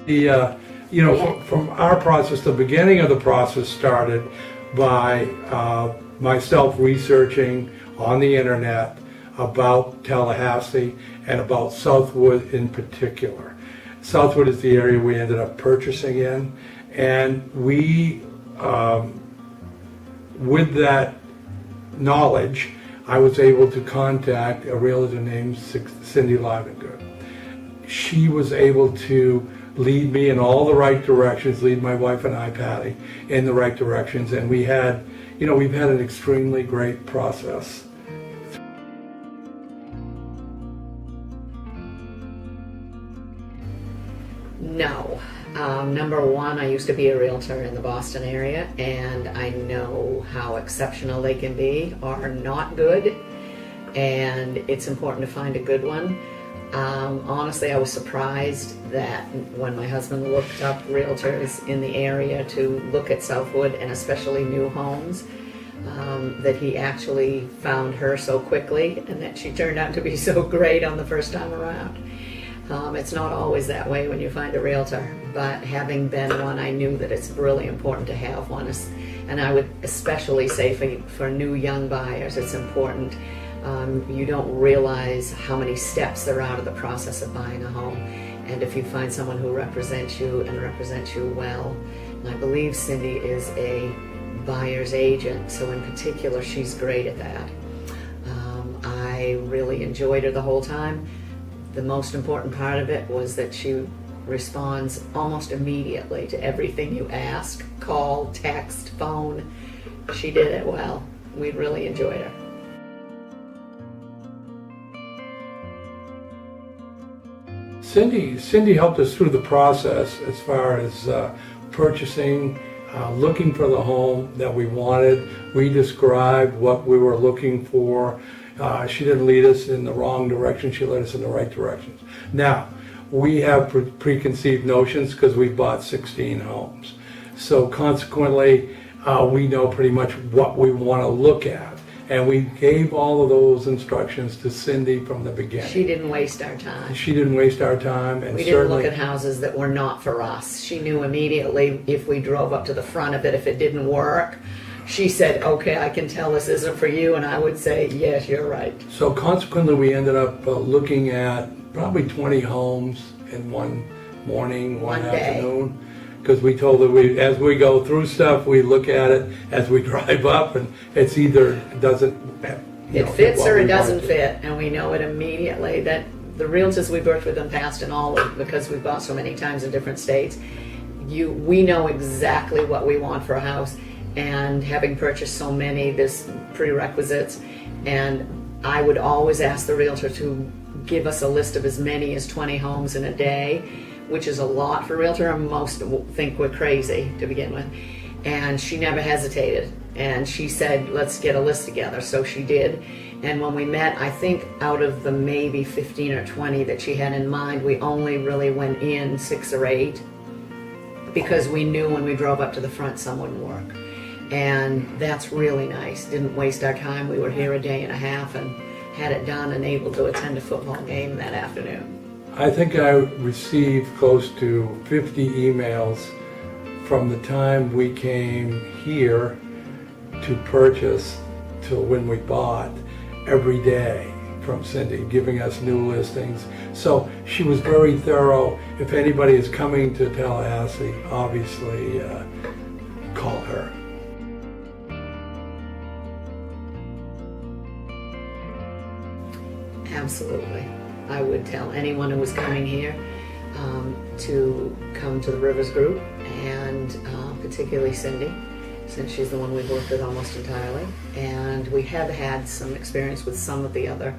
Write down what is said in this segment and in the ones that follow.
From our process, the beginning of the process started by myself researching on the internet about Tallahassee and about Southwood in particular. Southwood is the area we ended up purchasing in, and we, with that knowledge, I was able to contact a realtor named Cindy Livengood. She was able to lead me in all the right directions, lead my wife and I, Patty, in the right directions, and we've had an extremely great process. No. Number one, I used to be a realtor in the Boston area, and I know how exceptional they can be or not good, and it's important to find a good one. Honestly, I was surprised that when my husband looked up realtors in the area to look at Southwood and especially new homes, that he actually found her so quickly and that she turned out to be so great on the first time around. It's not always that way when you find a realtor, but having been one, I knew that it's really important to have one. And I would especially say for new young buyers, it's important. You don't realize how many steps there are to the process of buying a home. And if you find someone who represents you and represents you well, and I believe Cindy is a buyer's agent, so in particular, she's great at that. I really enjoyed her the whole time. The most important part of it was that she responds almost immediately to everything you ask, call, text, phone. She did it well. We really enjoyed her. Cindy helped us through the process as far as purchasing, looking for the home that we wanted. We described what we were looking for. She didn't lead us in the wrong direction, she led us in the right directions. Now, we have preconceived notions because we bought 16 homes. So consequently, we know pretty much what we want to look at. And we gave all of those instructions to Cindy from the beginning. She didn't waste our time. She didn't waste our time. And we didn't look at houses that were not for us. She knew immediately if we drove up to the front of it, if it didn't work, she said, okay, I can tell this isn't for you, and I would say, yes, you're right. So consequently, we ended up looking at probably 20 homes in one morning, one afternoon, because we told her as we go through stuff, we look at it as we drive up, and it's either it fits or it doesn't fit, and we know it immediately. That the realtors we've worked with in the past, and all of, because we've bought so many times in different states, we know exactly what we want for a house. And having purchased so many, there's prerequisites, and I would always ask the realtor to give us a list of as many as 20 homes in a day, which is a lot for a realtor, and most think we're crazy to begin with. And she never hesitated, and she said, let's get a list together. So she did, and when we met, I think out of the maybe 15 or 20 that she had in mind, we only really went in 6 or 8, because we knew when we drove up to the front some wouldn't work. And that's really nice. Didn't waste our time. We were here a day and a half and had it done and able to attend a football game that afternoon. I think I received close to 50 emails from the time we came here to purchase till when we bought, every day from Cindy, giving us new listings. So she was very thorough. If anybody is coming to Tallahassee, obviously call her. Absolutely. I would tell anyone who was coming here to come to the Rivers Group, and particularly Cindy, since she's the one we've worked with almost entirely. And we have had some experience with some of the other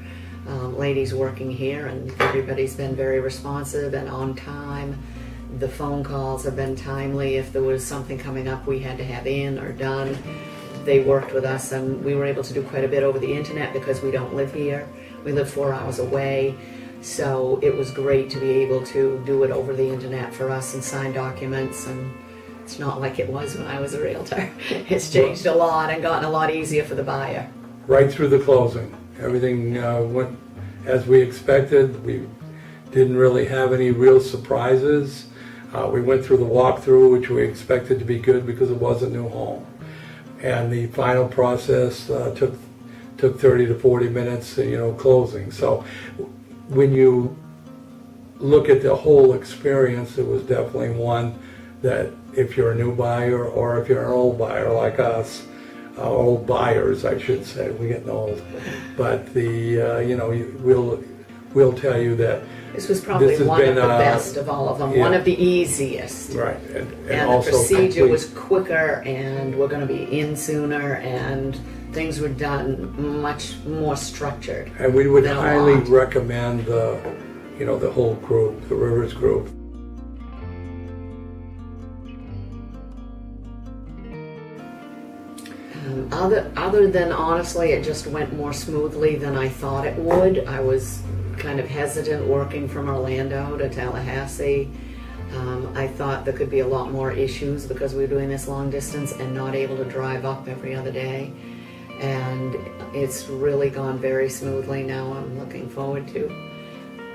ladies working here, and everybody's been very responsive and on time. The phone calls have been timely. If there was something coming up we had to have in or done, they worked with us, and we were able to do quite a bit over the internet because we don't live here. We live 4 hours away, so it was great to be able to do it over the internet for us and sign documents, and it's not like it was when I was a realtor. It's changed a lot and gotten a lot easier for the buyer. Right through the closing. Everything went as we expected. We didn't really have any real surprises. We went through the walkthrough, which we expected to be good because it was a new home. And the final process took 30 to 40 minutes, closing. So when you look at the whole experience, it was definitely one that if you're a new buyer or if you're an old buyer like us, old buyers, I should say, we're getting old. But we'll tell you that This was probably this has one of been, the best of all of them, yeah. one of the easiest. right, And the also procedure complete. was quicker, and we're going to be in sooner, and things were done much more structured. And we would than a highly lot. recommend the whole group, the Rivers group. Other than honestly, it just went more smoothly than I thought it would. I was kind of hesitant working from Orlando to Tallahassee. I thought there could be a lot more issues because we were doing this long distance and not able to drive up every other day. And it's really gone very smoothly now. I'm looking forward to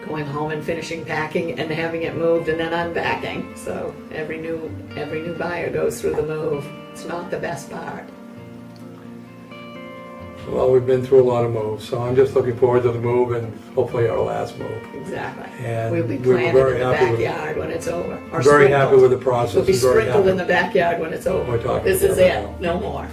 going home and finishing packing and having it moved and then unpacking. So every new buyer goes through the move. It's not the best part. Well, we've been through a lot of moves, so I'm just looking forward to the move and hopefully our last move. Exactly. And we'll be we were planted very in the happy with it. backyard when it's over. Or Very sprinkled. happy with the process. We'll be and very sprinkled happy. in the backyard when it's over. We're talking This is about it. it. No more.